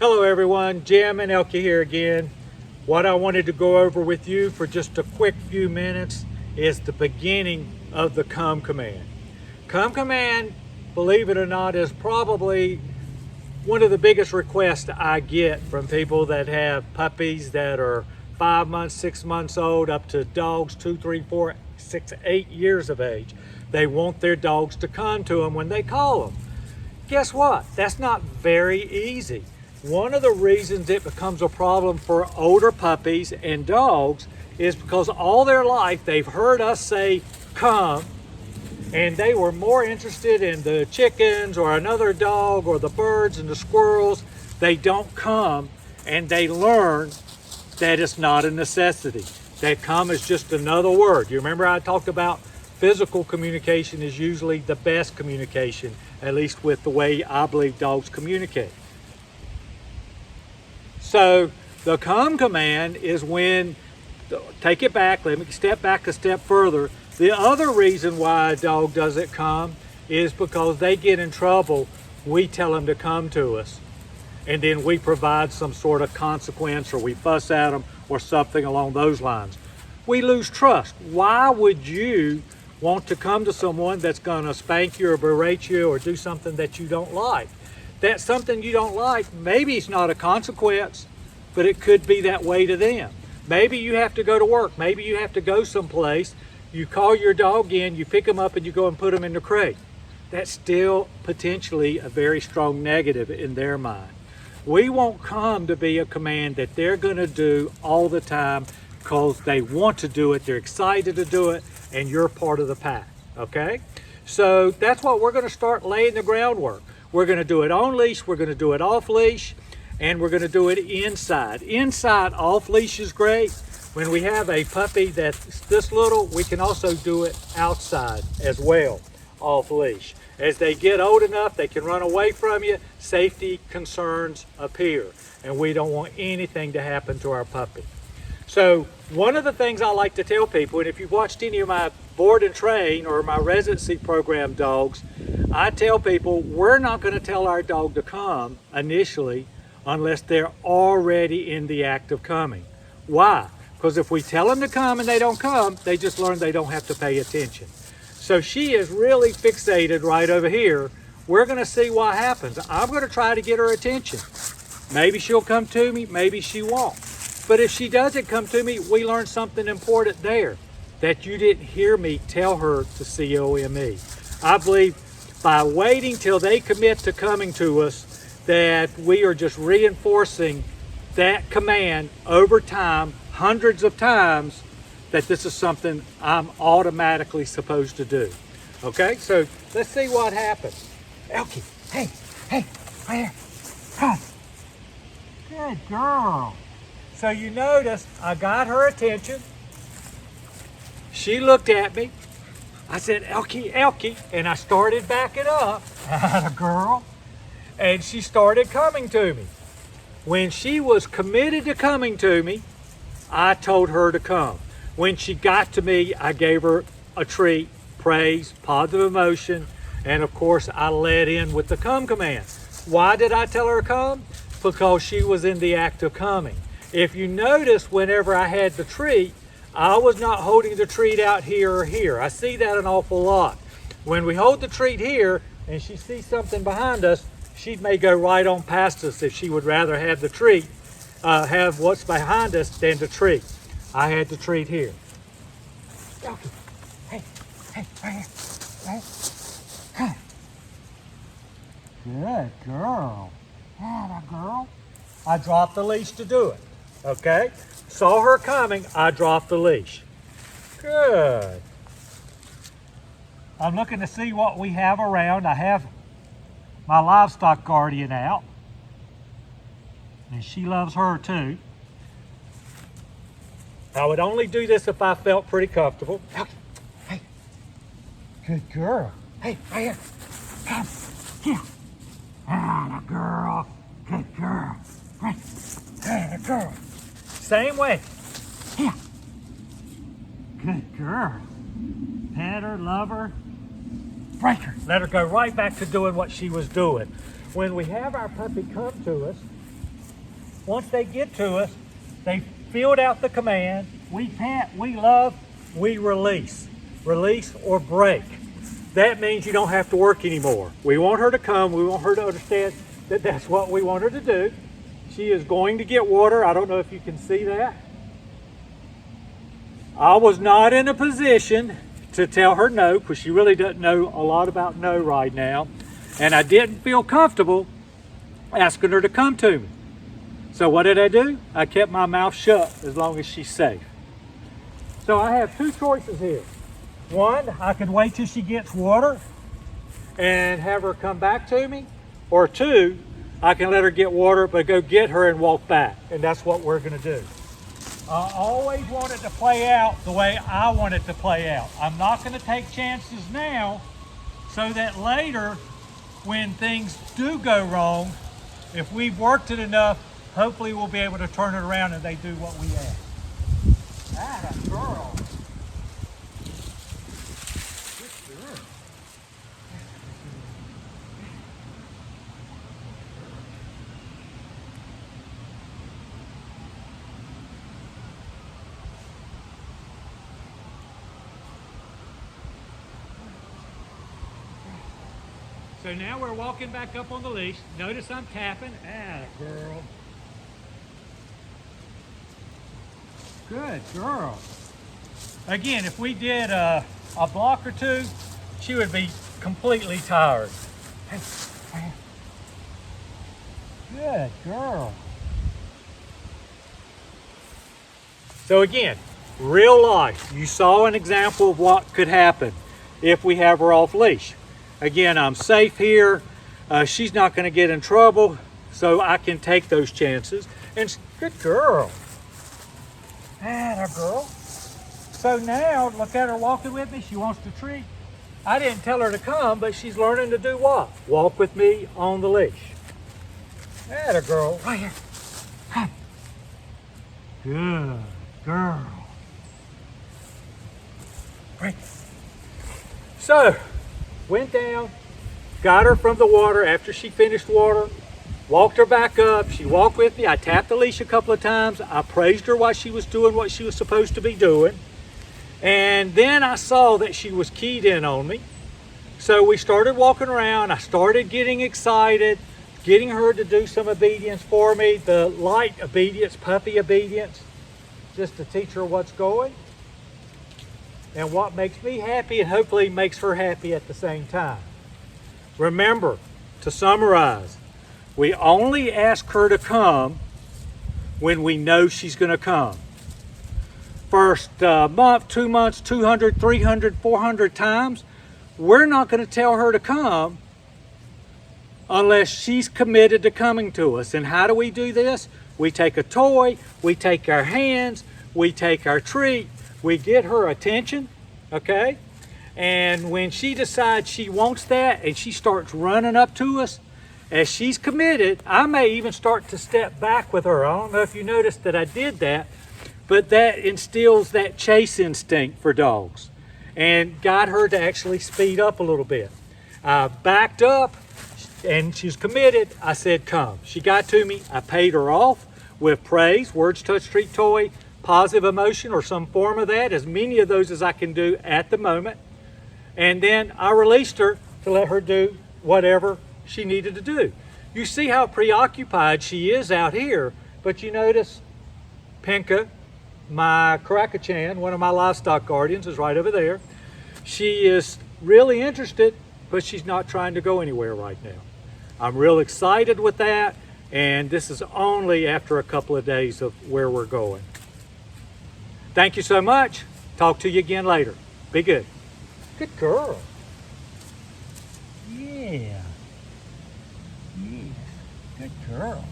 Hello everyone, Jim and Elke here again. What I wanted to go over with you for just a quick few minutes is the beginning of the come command. Come command, believe it or not, is probably one of the biggest requests I get from people that have puppies that are 5 months, 6 months old, up to dogs 2, 3, 4, 6, 8 years of age. They want their dogs to come to them when they call them. Guess what? That's not very easy. One of the reasons it becomes a problem for older puppies and dogs is because all their life they've heard us say come, and they were more interested in the chickens or another dog or the birds and the squirrels. They don't come, and they learn that it's not a necessity. That come is just another word. You remember I talked about physical communication is usually the best communication, at least with the way I believe dogs communicate. So the come command is when, take it back, let me step back a step further. The other reason why a dog doesn't come is because they get in trouble. We tell them to come to us, and then we provide some sort of consequence, or we fuss at them or something along those lines. We lose trust. Why would you want to come to someone that's going to spank you or berate you or do something that you don't like? That something you don't like, maybe it's not a consequence, but it could be that way to them. Maybe you have to go to work. Maybe you have to go someplace. You call your dog in, you pick them up, and you go and put them in the crate. That's still potentially a very strong negative in their mind. We won't come to be a command that they're going to do all the time because they want to do it, they're excited to do it, and you're part of the pack, okay? So that's what we're going to start laying the groundwork. We're going to do it on leash, we're going to do it off leash, and we're going to do it inside. Inside off leash is great. When we have a puppy that's this little, we can also do it outside as well, off leash. As they get old enough, they can run away from you, safety concerns appear, and we don't want anything to happen to our puppy. So one of the things I like to tell people, and if you've watched any of my board and train or my residency program dogs, I tell people we're not going to tell our dog to come initially unless they're already in the act of coming. Why? Because if we tell them to come and they don't come, they just learn they don't have to pay attention. So she is really fixated right over here. We're going to see what happens. I'm going to try to get her attention. Maybe she'll come to me, maybe she won't. But if she doesn't come to me, we learn something important there that you didn't hear me tell her to COME. I believe by waiting till they commit to coming to us, that we are just reinforcing that command over time, hundreds of times, that this is something I'm automatically supposed to do. Okay, so let's see what happens. Elke, hey, right here, come. Good girl. So you notice I got her attention. She looked at me. I said, Elke, Elke, and I started backing up. Atta girl. And she started coming to me. When she was committed to coming to me, I told her to come. When she got to me, I gave her a treat, praise, positive emotion, and of course I led in with the come command. Why did I tell her to come? Because she was in the act of coming. If you notice, whenever I had the treat, I was not holding the treat out here or here. I see that an awful lot. When we hold the treat here and she sees something behind us, she may go right on past us if she would rather have the treat, have what's behind us than the treat. I had the treat here. Okay. Hey, right here. Right. Come. Good girl. Atta girl. I dropped the leash to do it. Okay, saw her coming, I dropped the leash. Good. I'm looking to see what we have around. I have my livestock guardian out, and she loves her too. I would only do this if I felt pretty comfortable. Hey, good girl. Hey, right here. Come here. Atta girl. Good girl. Right. Atta girl. Same way. Here. Good girl. Pet her, love her. Break her. Let her go right back to doing what she was doing. When we have our puppy come to us, once they get to us, they filled out the command. We pat, we love, we release. Release or break. That means you don't have to work anymore. We want her to come. We want her to understand that that's what we want her to do. She is going to get water. I don't know if you can see that. I was not in a position to tell her no, because she really doesn't know a lot about no right now. And I didn't feel comfortable asking her to come to me. So what did I do? I kept my mouth shut as long as she's safe. So I have two choices here. One, I could wait till she gets water and have her come back to me. Or two, I can let her get water, but go get her and walk back. And that's what we're gonna do. I always want it to play out the way I want it to play out. I'm not gonna take chances now so that later, when things do go wrong, if we've worked it enough, hopefully we'll be able to turn it around and they do what we ask. Atta girl. Good girl. So now we're walking back up on the leash. Notice I'm tapping. Atta girl. Good girl. Again, if we did a block or two, she would be completely tired. Good girl. So again, real life. You saw an example of what could happen if we have her off leash. Again, I'm safe here. She's not going to get in trouble, so I can take those chances. And good girl. Atta girl. So now, look at her walking with me. She wants to treat. I didn't tell her to come, but she's learning to do what? Walk with me on the leash. Atta girl. Right here. Come. Good girl. Right. So, went down, got her from the water after she finished water, walked her back up. She walked with me. I tapped the leash a couple of times. I praised her while she was doing what she was supposed to be doing. And then I saw that she was keyed in on me. So we started walking around. I started getting excited, getting her to do some obedience for me, the light obedience, puppy obedience, just to teach her what's going and what makes me happy and hopefully makes her happy at the same time. Remember, to summarize, we only ask her to come when we know she's going to come. First month, 2 months, 200, 300, 400 times, we're not going to tell her to come unless she's committed to coming to us. And how do we do this? We take a toy, we take our hands, we take our treat, we get her attention, okay? And when she decides she wants that and she starts running up to us, as she's committed, I may even start to step back with her. I don't know if you noticed that I did that, but that instills that chase instinct for dogs and got her to actually speed up a little bit. I backed up and she's committed. I said, come. She got to me. I paid her off with praise, words, touch, treat, toy, positive emotion, or some form of that, as many of those as I can do at the moment. And then I released her to let her do whatever she needed to do. You see how preoccupied she is out here, but you notice Pinka, my Karakachan, one of my livestock guardians, is right over there. She is really interested, but she's not trying to go anywhere right now. I'm real excited with that, and this is only after a couple of days of where we're going. Thank you so much. Talk to you again later. Be good. Good girl. Yeah. Yes. Good girl.